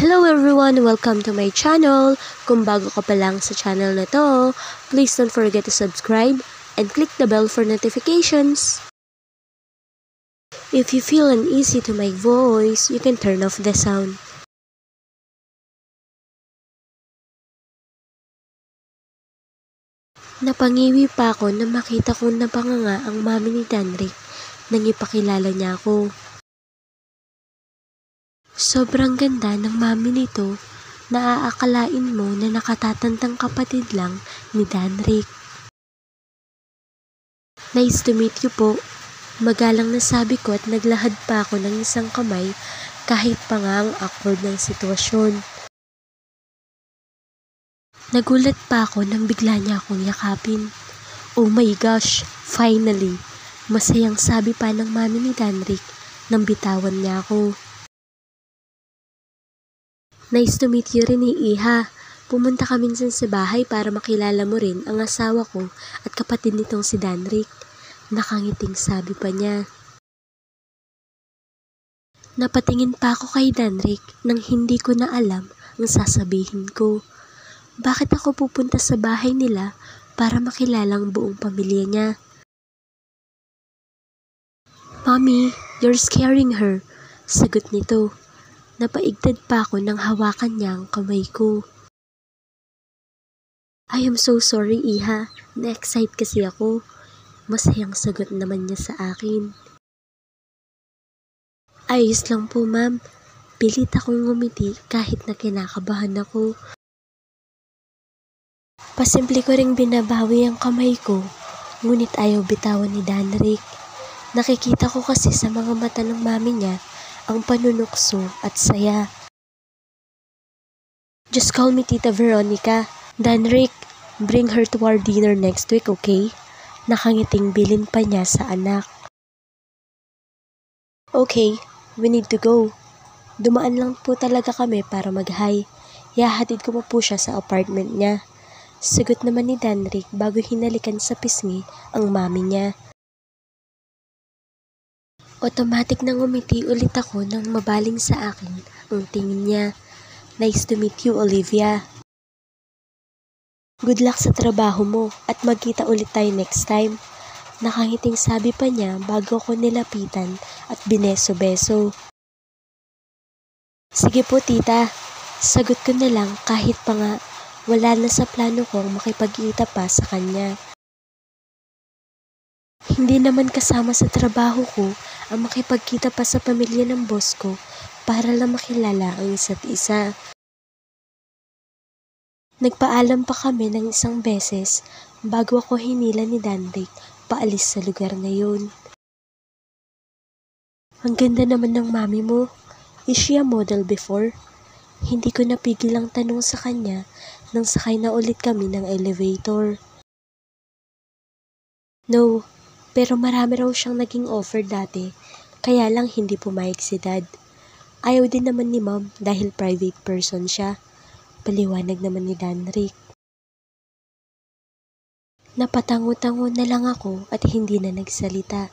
Hello everyone! Welcome to my channel! Kung bago ka pa lang sa channel na to, please don't forget to subscribe and click the bell for notifications. If you feel uneasy to my voice, you can turn off the sound. Napangiwi pa ako na makita kong napanganga ang mami ni Danrick nang ipakilala niya ako. Sobrang ganda ng mami nito na aakalain mo na nakatatandang kapatid lang ni Danrick. Nice to meet you po. Magalang na sabi ko at naglahad pa ako ng isang kamay kahit pa nga ang awkward ng sitwasyon. Nagulat pa ako nang bigla niya akong yakapin. Oh my gosh, finally! Masayang sabi pa ng mami ni Danrick nang bitawan niya ako. Nice to meet you rin Iha. Pumunta ka minsan sa bahay para makilala mo rin ang asawa ko at kapatid nitong si Danrick. Nakangiting sabi pa niya. Napatingin pa ako kay Danrick nang hindi ko na alam ang sasabihin ko. Bakit ako pupunta sa bahay nila para makilala ang buong pamilya niya? Mommy, you're scaring her, sagot nito. Napaigtad pa ako nang hawakan niya ang kamay ko. I am so sorry Iha, na-excite kasi ako. Masayang sagot naman niya sa akin. Ayos lang po ma'am, pilit akong ngumiti kahit na kinakabahan ako. Pasimple ko ring binabawi ang kamay ko, ngunit ayaw bitawan ni Danrick. Nakikita ko kasi sa mga mata ng mami niya ang panunukso at saya. Just call me Tita Veronica. Danrick, bring her to our dinner next week, okay? Nakangiting bilin pa niya sa anak. Okay, we need to go. Dumaan lang po talaga kami para mag-hi. Yahatid ko pa po siya sa apartment niya. Sagot naman ni Danrick bago hinalikan sa pisngi ang mami niya. Automatic na ngumiti ulit ako nang mabaling sa akin ang tingin niya. Nice to meet you, Olivia. Good luck sa trabaho mo at magkita ulit tayo next time. Nakangiting sabi pa niya bago ko nilapitan at bineso-beso. Sige po tita, sagot ko na lang kahit pa nga wala na sa plano kong makipagkita pa sa kanya. Hindi naman kasama sa trabaho ko ang makipagkita pa sa pamilya ng boss ko para lang makilala ang isa't isa. Nagpaalam pa kami ng isang beses bago ako hinila ni Danrick paalis sa lugar na yun. Ang ganda naman ng mami mo. Is she a model before? Hindi ko napigil ang tanong sa kanya nang sakay na ulit kami ng elevator. No, pero marami raw siyang naging offer dati, kaya lang hindi pumayag si Dad. Ayaw din naman ni Mom dahil private person siya. Paliwanag naman ni Danrick. Napatango-tango na lang ako at hindi na nagsalita.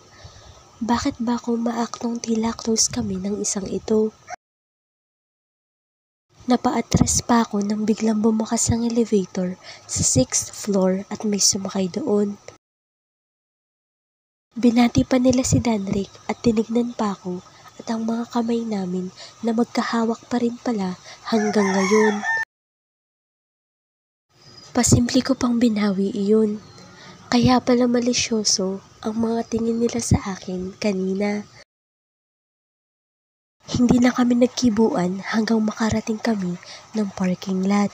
Bakit ba ako maaktong tila close kami ng isang ito? Napaatras pa ako nang biglang bumukas ang elevator sa 6th floor at may sumakay doon. Binati pa nila si Danrick at tinignan pa ako at ang mga kamay namin na magkahawak pa rin pala hanggang ngayon. Pasimple ko pang binawi iyon. Kaya pala malisyoso ang mga tingin nila sa akin kanina. Hindi na kami nagkibuan hanggang makarating kami ng parking lot.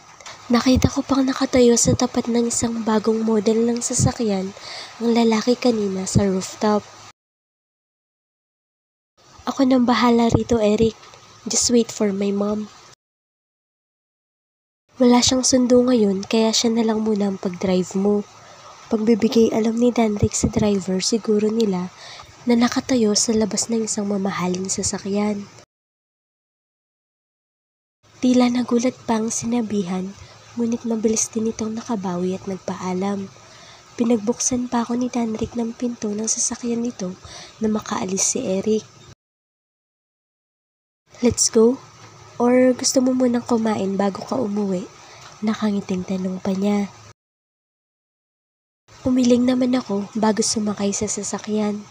Nakita ko pang nakatayo sa tapat ng isang bagong model ng sasakyan ang lalaki kanina sa rooftop. Ako nang bahala rito, Eric. Just wait for my mom. Wala siyang sundo ngayon kaya siya na lang muna ang pag-drive mo. Pagbibigay alam ni Danrick sa driver siguro nila na nakatayo sa labas ng isang mamahaling sasakyan. Tila nagulat pa ang sinabihan, ngunit mabilis din itong nakabawi at nagpaalam. Pinagbuksan pa ako ni Danrick ng pinto ng sasakyan nito na makaalis si Eric. Let's go. Or gusto mo munang kumain bago ka umuwi? Nakangiting tanong pa niya. Umiling naman ako bago sumakay sa sasakyan.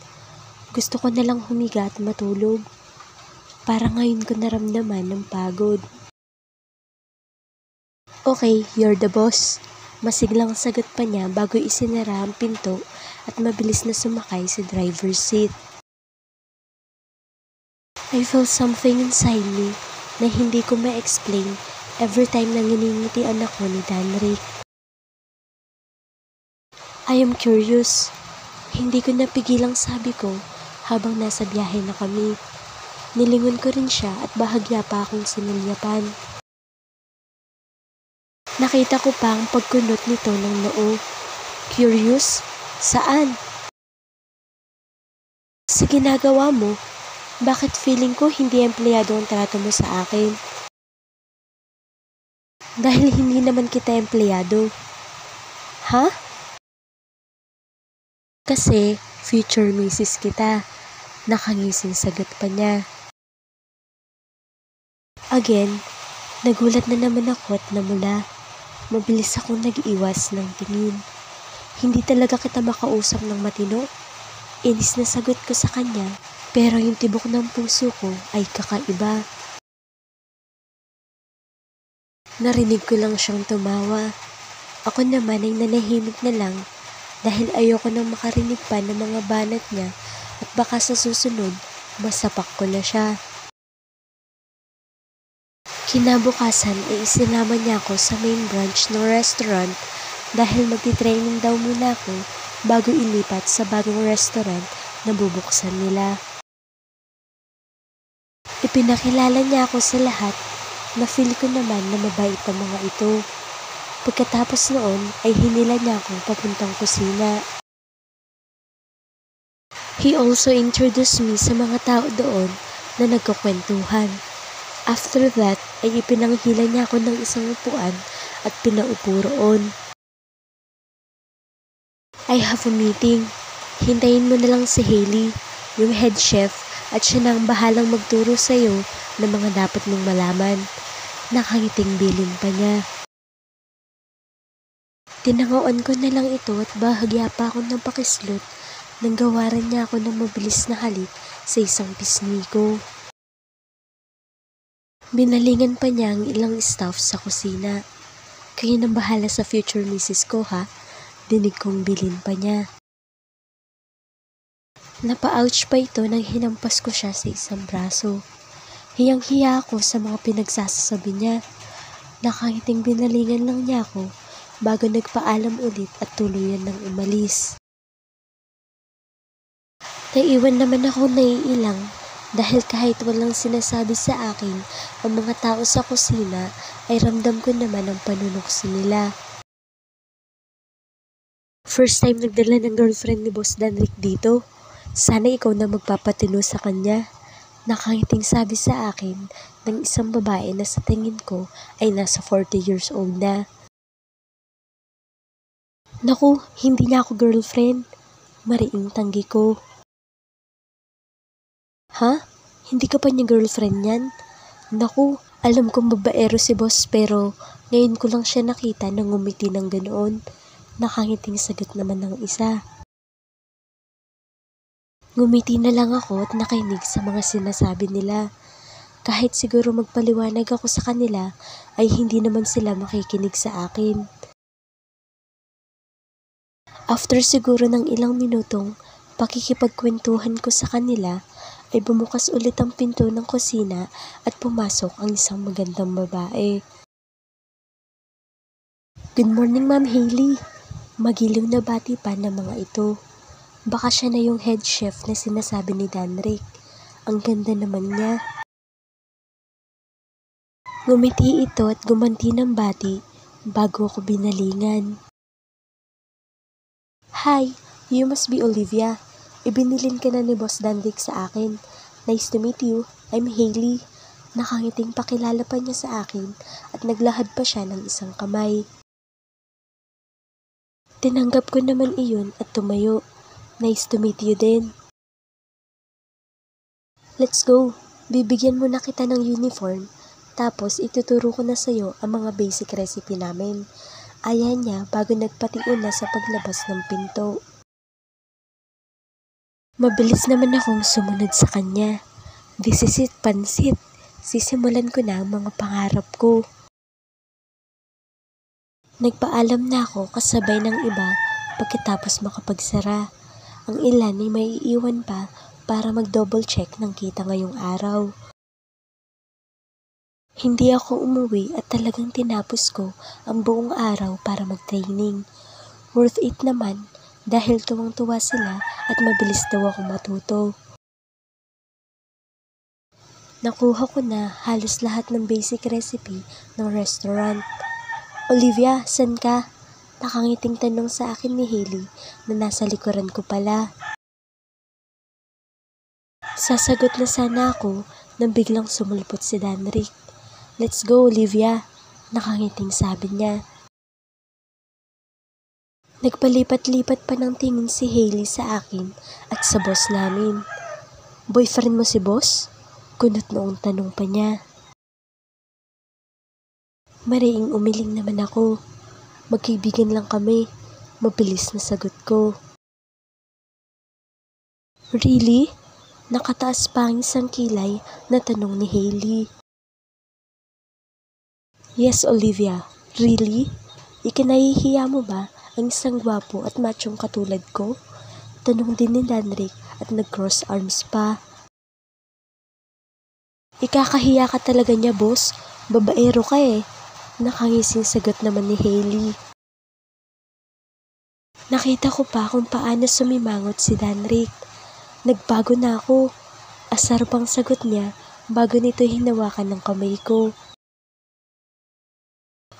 Gusto ko nalang humiga at matulog. Para ngayon ko naramdaman ng pagod. Okay, you're the boss. Masiglang sagot pa niya bago isinara ang pinto at mabilis na sumakay sa driver's seat. I feel something inside me na hindi ko ma-explain every time na nginingitian ako ni Danrick. I am curious. Hindi ko napigilang sabi ko habang nasa biyahe na kami. Nilingon ko rin siya at bahagya pa akong sinulyapan. Nakita ko pa ang pagkunot nito ng noo. Curious? Saan? Sa ginagawa mo, bakit feeling ko hindi empleyado ang trato mo sa akin? Dahil hindi naman kita empleyado. Ha? Kasi future misis kita. Nakangising sagot pa niya. Again, nagulat na naman ako at namula. Mabilis akong nag-iwas ng tingin. Hindi talaga kita makausap ng matino. Inis na sagot ko sa kanya, pero yung tibok ng puso ko ay kakaiba. Narinig ko lang siyang tumawa. Ako naman ay nanahimik na lang dahil ayoko nang makarinig pa ng mga banat niya at baka sa susunod, masapak ko na siya. Kinabukasan ay isinama niya ako sa main branch ng restaurant dahil magti-training daw muna ako bago ilipat sa bagong restaurant na bubuksan nila. Ipinakilala niya ako sa lahat na feel ko naman na mabait ang mga ito. Pagkatapos noon ay hinila niya ako papuntang kusina. He also introduced me sa mga tao doon na nagkukwentuhan. After that ay ipinanghila niya ako ng isang upuan at pinaupo roon. I have a meeting. Hintayin mo na lang si Hailey, yung head chef, at siya na ang bahalang magturo sa'yo ng mga dapat mong malaman. Nakangiting bilin pa niya. Tinangawan ko na lang ito at bahagya pa ako ng pakislot nang gawaran niya ako ng mabilis na halik sa isang pisngi ko. Binalingan pa niya ang ilang staff sa kusina. Kayo nang bahala sa future misis ko ha, dinig kong bilin pa niya. Napa-ouch pa ito nang hinampas ko siya sa isang braso. Hiyang-hiya ako sa mga pinagsasabi niya. Nakangiting binalingan lang niya ako bago nagpaalam ulit at tuluyan ng umalis. Naiwan naman ako naiilang dahil kahit walang sinasabi sa akin ang mga tao sa kusina ay ramdam ko naman ang panunuksi nila. First time nagdala ng girlfriend ni Boss Danrick dito. Sana ikaw na magpapatino sa kanya. Nakangiting sabi sa akin ng isang babae na sa tingin ko ay nasa 40 years old na. Naku, hindi niya ako girlfriend. Mariing tanggi ko. Ha? Hindi ka pa niya girlfriend yan? Naku, alam kong babaero si boss pero ngayon ko lang siya nakita nang ngumiti ng ganoon. Nakangiting sagot naman ng isa. Ngumiti na lang ako at nakinig sa mga sinasabi nila. Kahit siguro magpaliwanag ako sa kanila ay hindi naman sila makikinig sa akin. After siguro ng ilang minutong pakikipagkwentuhan ko sa kanila, ay bumukas ulit ang pinto ng kusina at pumasok ang isang magandang babae. Good morning, Ma'am Hailey. Magiliw na bati pa ng mga ito. Baka siya na yung head chef na sinasabi ni Danrick. Ang ganda naman niya. Ngumiti ito at gumanti ng bati bago ako binalingan. Hi, you must be Olivia. Ibinilin ka na ni Boss Danrick sa akin. Nice to meet you. I'm Hailey. Nakangiting pakilala pa niya sa akin at naglahad pa siya ng isang kamay. Tinanggap ko naman iyon at tumayo. Nice to meet you din. Let's go. Bibigyan mo na kita ng uniform. Tapos ituturo ko na sa'yo ang mga basic recipe namin. Ayan niya bago nagpatiun na sa paglabas ng pinto. Mabilis naman akong sumunod sa kanya. This is it, pansit. Sisimulan ko na ang mga pangarap ko. Nagpaalam na ako kasabay ng iba pagkatapos makapagsara. Ang ilan ay may iiwan pa para mag-double check ng kita ngayong araw. Hindi ako umuwi at talagang tinapos ko ang buong araw para mag-training. Worth it naman dahil tuwang-tuwa sila at mabilis daw ako matuto. Nakuha ko na halos lahat ng basic recipe ng restaurant. Olivia, san ka? Nakangiting tanong sa akin ni Hailey na nasa likuran ko pala. Sasagot na sana ako nang biglang sumulpot si Danrick. Let's go, Olivia, nakangiting sabi niya. Nagpalipat-lipat pa ng tingin si Hailey sa akin at sa boss namin. Boyfriend mo si boss? Kunot noong tanong pa niya. Mariing umiling naman ako. Magkaibigan lang kami. Mabilis na sagot ko. Really? Nakataas pa ang isang kilay na tanong ni Hailey. Yes, Olivia. Really? Ikinahihiya mo ba ang isang gwapo at machong katulad ko? Tanong din ni Danrick at nag-cross arms pa. Ikakahiya ka talaga niya, boss. Babaero ka eh. Nakangising sagot naman ni Hailey. Nakita ko pa kung paano sumimangot si Danrick. Nagbago na ako. Asar pang sagot niya bago nito hinawakan ng kamay ko.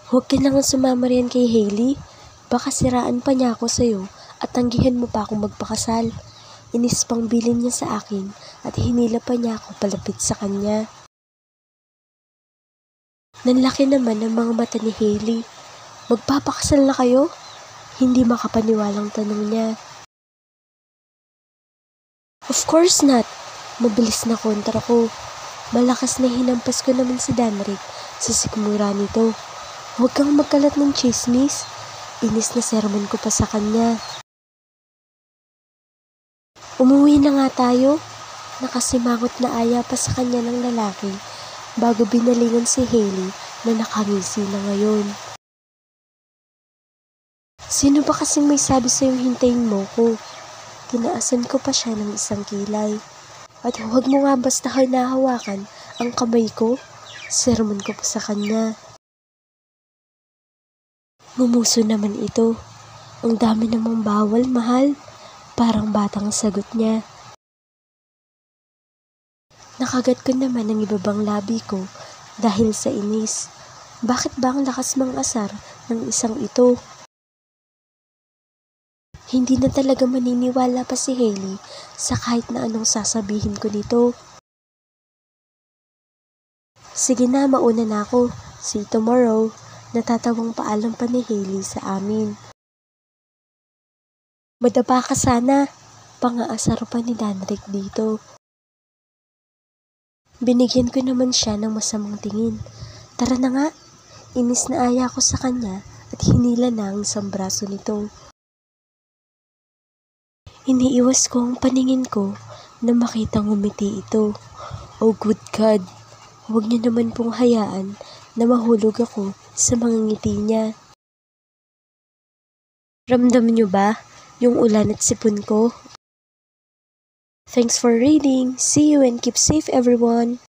Huwag ka nang sumama riyan kay Hailey. Baka siraan pa niya ako sa'yo at tanggihan mo pa akong magpakasal. Inis pang bilin niya sa akin at hinila pa niya ako palapit sa kanya. Nanlaki naman ang mga mata ni Hailey. Magpapakasal na kayo? Hindi makapaniwalang tanong niya. Of course not. Mabilis na kontra ko. Malakas na hinampas ko naman si Danrick sa sikmura nito. Huwag kang magkalat ng chismis. Inis na sermon ko pa sa kanya. Umuwi na nga tayo. Nakasimangot na aya pa sa kanya ng lalaki bago binalingan si Hailey na nakangisi na ngayon. Sino ba kasing may sabi sa'yong hintayin mo ko? Tinaasan ko pa siya ng isang kilay. At huwag mo nga basta hinahawakan ang kamay ko. Sermon ko pa sa kanya. Ngumuso naman ito. Ang dami namang bawal, mahal. Parang batang sagot niya. Nakagat ko naman ang ibabang labi ko dahil sa inis. Bakit ba ang lakas mang asar ng isang ito? Hindi na talaga maniniwala pa si Hailey sa kahit na anong sasabihin ko nito. Sige na, mauna na ako. See you tomorrow. Natatawang paalam pa ni Hailey sa amin. Madapa ka sana. Pangaasar pa ni Danrick dito. Binigyan ko naman siya ng masamang tingin. Tara na nga. Inis na aya ko sa kanya at hinila na ang isang braso nito. Iniiwas ko ang paningin ko na makitang ngumiti ito. Oh good God, huwag niyo naman pong hayaan na mahulog ako sa mga ngiti niya. Ramdam niyo ba yung ulan at sipon ko? Thanks for reading. See you and keep safe everyone.